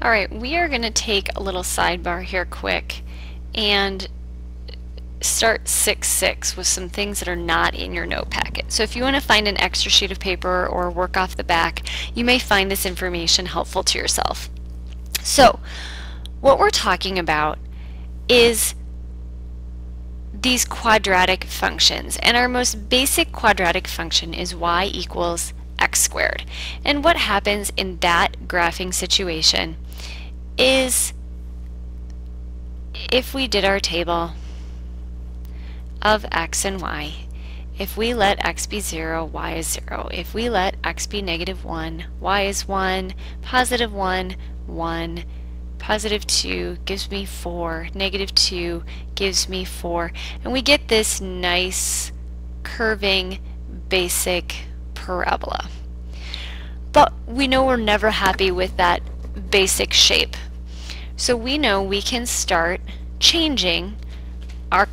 Alright, we are going to take a little sidebar here quick and start 6-6 with some things that are not in your note packet. So if you want to find an extra sheet of paper or work off the back, you may find this information helpful to yourself. So what we're talking about is these quadratic functions, and our most basic quadratic function is y equals x squared. And what happens in that graphing situation is, if we did our table of x and y, if we let x be 0, y is 0. If we let x be negative 1, y is 1, positive 1, 1, positive 2 gives me 4, negative 2 gives me 4, and we get this nice curving basic parabola. But we know we're never happy with that basic shape. So we know we can start changing our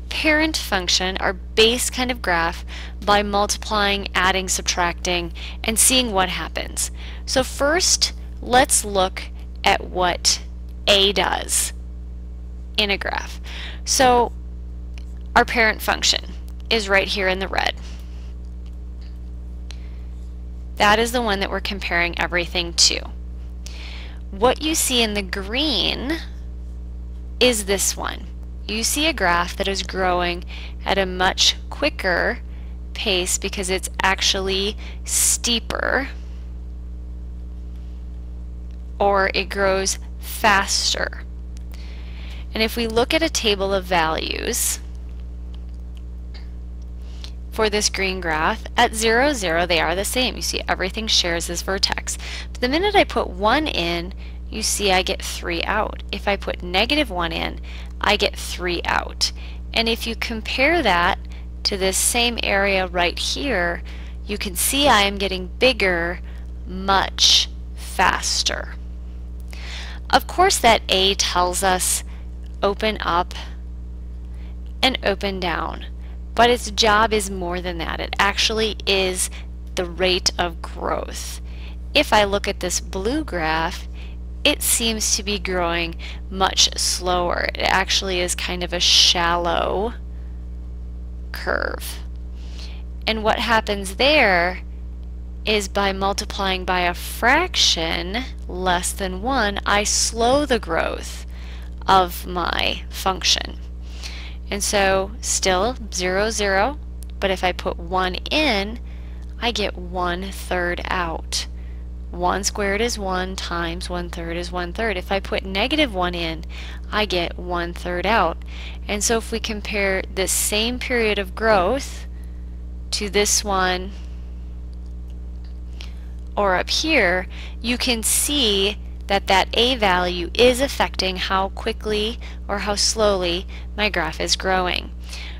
parent function, our base kind of graph, by multiplying, adding, subtracting, and seeing what happens. So first, let's look at what a does in a graph. So our parent function is right here in the red. That is the one that we're comparing everything to. What you see in the green is this one. You see a graph that is growing at a much quicker pace because it's actually steeper, or it grows faster. And if we look at a table of values for this green graph, at 0, 0, they are the same. You see everything shares this vertex. But the minute I put 1 in, you see I get 3 out. If I put negative 1 in, I get 3 out. And if you compare that to this same area right here, you can see I am getting bigger much faster. Of course, that A tells us open up and open down, but its job is more than that. It actually is the rate of growth. If I look at this blue graph, it seems to be growing much slower. It actually is kind of a shallow curve. And what happens there is, by multiplying by a fraction less than 1, I slow the growth of my function. And so still 0, 0, but if I put 1 in, I get 1/3 out. 1 squared is 1 times 1/3 is 1/3. If I put negative 1 in, I get 1/3 out. And so if we compare this same period of growth to this one or up here, you can see that that A value is affecting how quickly or how slowly my graph is growing.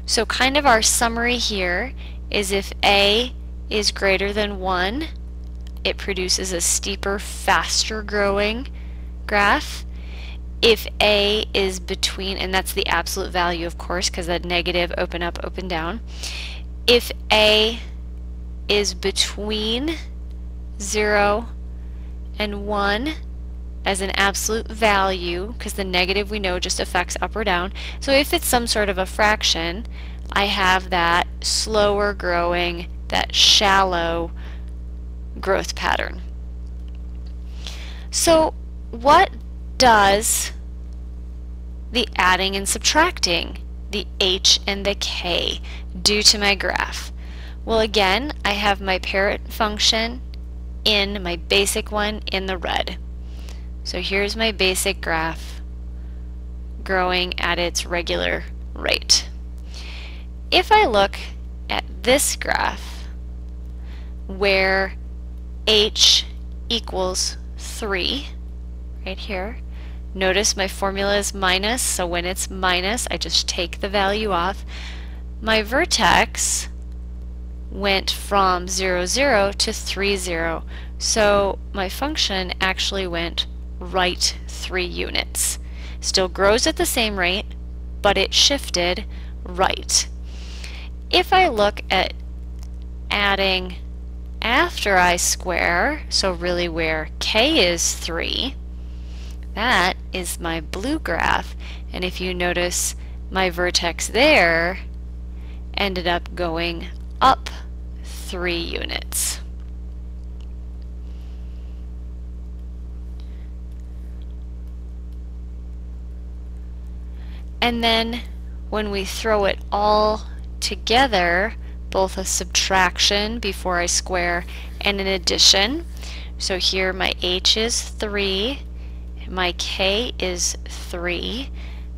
So kind of our summary here is, if A is greater than 1, it produces a steeper, faster growing graph. If A is between, and that's the absolute value of course, because that negative open up, open down. If A is between 0 and 1 as an absolute value, because the negative we know just affects up or down. So if it's some sort of a fraction, I have that slower growing, that shallow growth pattern. So what does the adding and subtracting, the h and the k, do to my graph? Well, again, I have my parent function in my basic one in the red. So here's my basic graph growing at its regular rate. If I look at this graph where h equals 3, right here, notice my formula is minus, so when it's minus, I just take the value off. My vertex went from 0, 0 to 3, 0. So my function actually went right 3 units. Still grows at the same rate, but it shifted right. If I look at adding after I square, so really where k is 3, That is my blue graph, and if you notice, my vertex there ended up going up 3 units. And then when we throw it all together, both a subtraction before I square and an addition, so here my h is 3, my k is 3.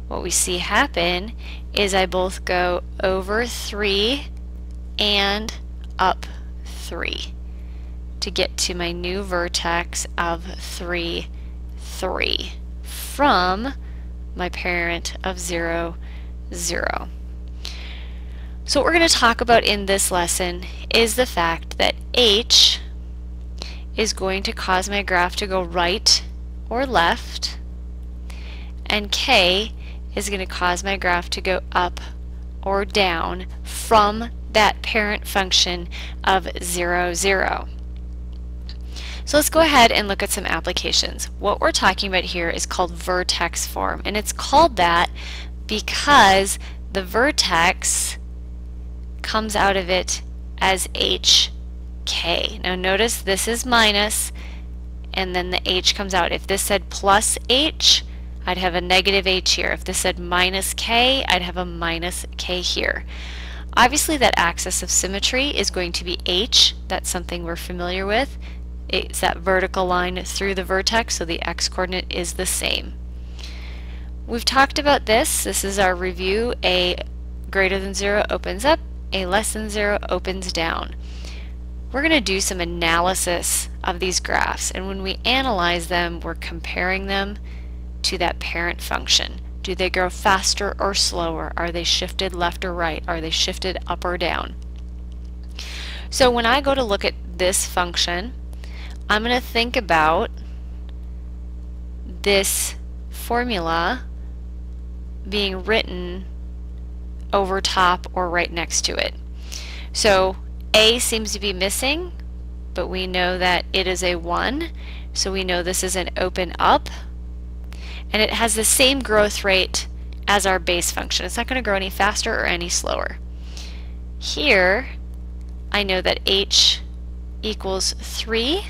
What we see happen is I both go over 3 and up 3 to get to my new vertex of 3, 3 from my parent of 0, 0. So what we're going to talk about in this lesson is the fact that h is going to cause my graph to go right or left, and k is going to cause my graph to go up or down from that parent function of 0, 0. So let's go ahead and look at some applications. What we're talking about here is called vertex form, and it's called that because the vertex comes out of it as hk. Now notice this is minus, and then the h comes out. If this said plus h, I'd have a negative h here. If this said minus k, I'd have a minus k here. Obviously that axis of symmetry is going to be h. That's something we're familiar with. It's that vertical line through the vertex, so the x-coordinate is the same. We've talked about this. This is our review. A greater than 0 opens up, a less than 0 opens down. We're going to do some analysis of these graphs, and when we analyze them, we're comparing them to that parent function. Do they grow faster or slower? Are they shifted left or right? Are they shifted up or down? So when I go to look at this function, I'm going to think about this formula being written over top or right next to it. So a seems to be missing, but we know that it is a 1, so we know this is an open up, and it has the same growth rate as our base function. It's not going to grow any faster or any slower. Here I know that h equals 3,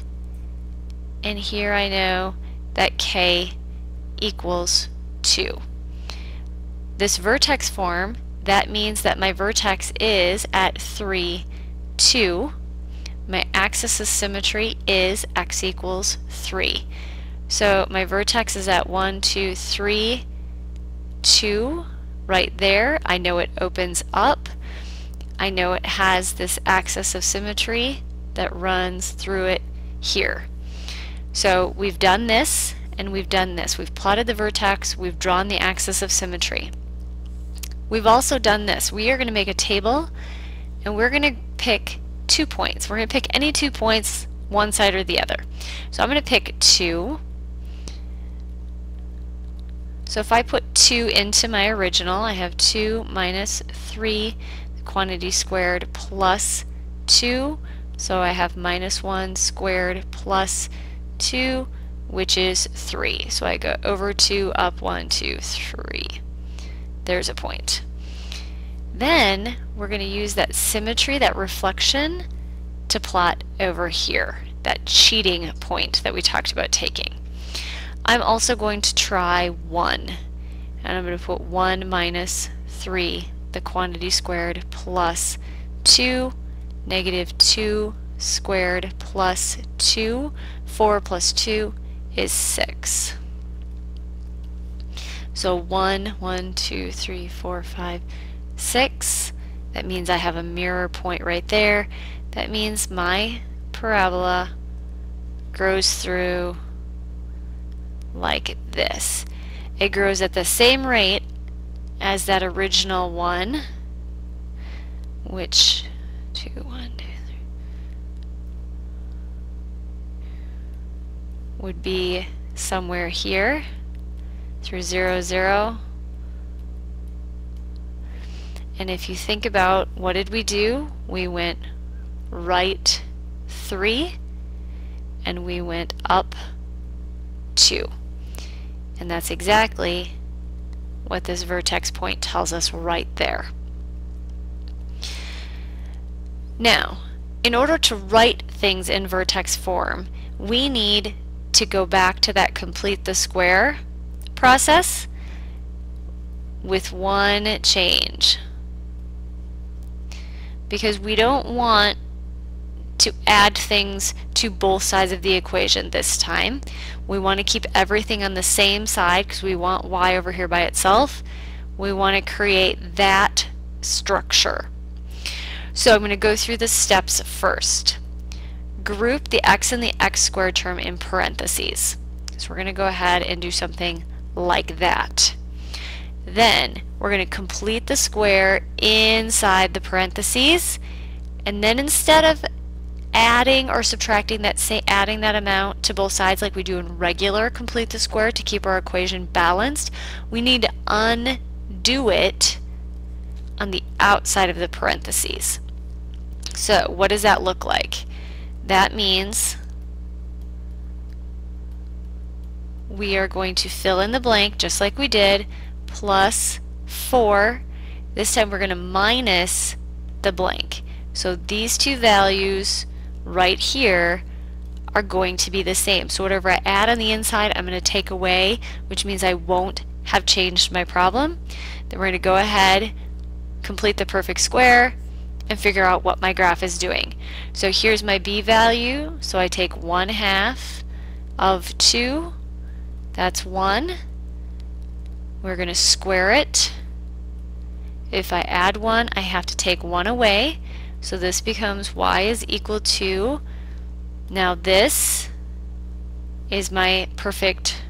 and here I know that k equals 2. This vertex form, that means that my vertex is at 3, 2. My axis of symmetry is x equals 3. So my vertex is at 1, 2, 3, 2 right there. I know it opens up. I know it has this axis of symmetry that runs through it here. So we've done this and we've done this. We've plotted the vertex, we've drawn the axis of symmetry. We've also done this. We are going to make a table and we're going to pick 2 points. We're going to pick any 2 points, one side or the other. So I'm going to pick 2. So if I put 2 into my original, I have 2 minus 3, the quantity squared, plus 2. So I have minus 1 squared plus 2, which is 3. So I go over 2, up 1, 2, 3. There's a point. Then we're going to use that symmetry, that reflection, to plot over here, that cheating point that we talked about taking. I'm also going to try 1, and I'm going to put 1 minus 3, the quantity squared, plus 2, negative 2 squared plus 2. 4 plus 2 is 6. So 1, 1, 2, 3, 4, 5, 6. That means I have a mirror point right there. That means my parabola grows through like this. It grows at the same rate as that original one, which 2, 1, 2, 3 would be somewhere here through 0, 0. And if you think about what did we do, we went right 3 and we went up 2. And that's exactly what this vertex point tells us right there. Now, in order to write things in vertex form, we need to go back to that complete the square process with one change. Because we don't want to add things to both sides of the equation this time. We want to keep everything on the same side because we want y over here by itself. We want to create that structure. So I'm going to go through the steps first. Group the x and the x squared term in parentheses. So we're going to go ahead and do something like that. Then we're going to complete the square inside the parentheses, and then instead of adding or subtracting that, adding that amount to both sides like we do in regular complete the square to keep our equation balanced, we need to undo it on the outside of the parentheses. So what does that look like? That means we are going to fill in the blank just like we did, plus 4. This time we're going to minus the blank. So these two values right here are going to be the same. So whatever I add on the inside, I'm going to take away, which means I won't have changed my problem. Then we're going to go ahead, complete the perfect square, and figure out what my graph is doing. So here's my b value. So I take 1/2 of 2. That's 1. We're going to square it. If I add 1, I have to take 1 away. So this becomes y is equal to, now this is my perfect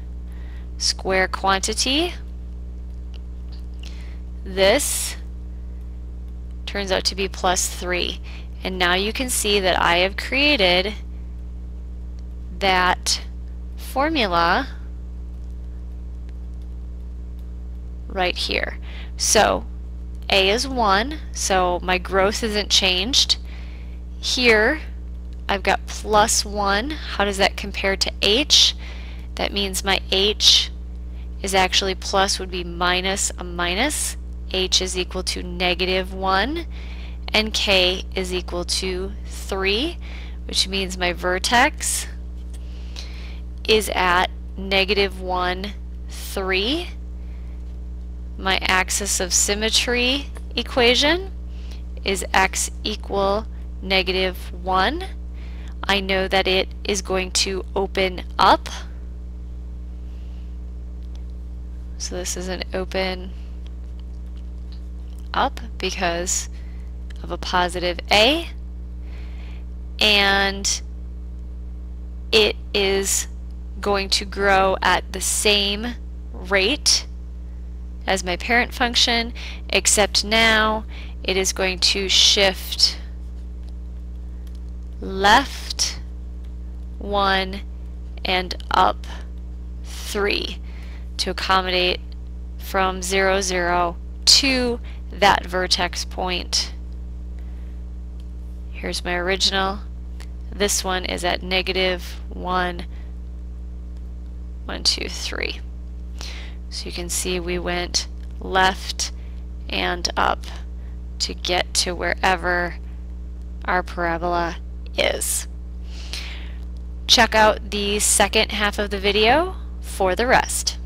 square quantity. This turns out to be plus 3. And now you can see that I have created that formula right here. So a is 1, so my growth isn't changed. Here I've got plus 1. How does that compare to h? That means my h is actually plus, would be minus a minus. H is equal to -1, and k is equal to 3, which means my vertex is at -1, 3. My axis of symmetry equation is x equal -1. I know that it is going to open up. So this is an open up because of a positive a, and it is going to grow at the same rate as my parent function, except now it is going to shift left 1 and up 3 to accommodate from 0, 0 to that vertex point. Here's my original. This one is at -1, 1, 2, 3. So you can see we went left and up to get to wherever our parabola is. Check out the second half of the video for the rest.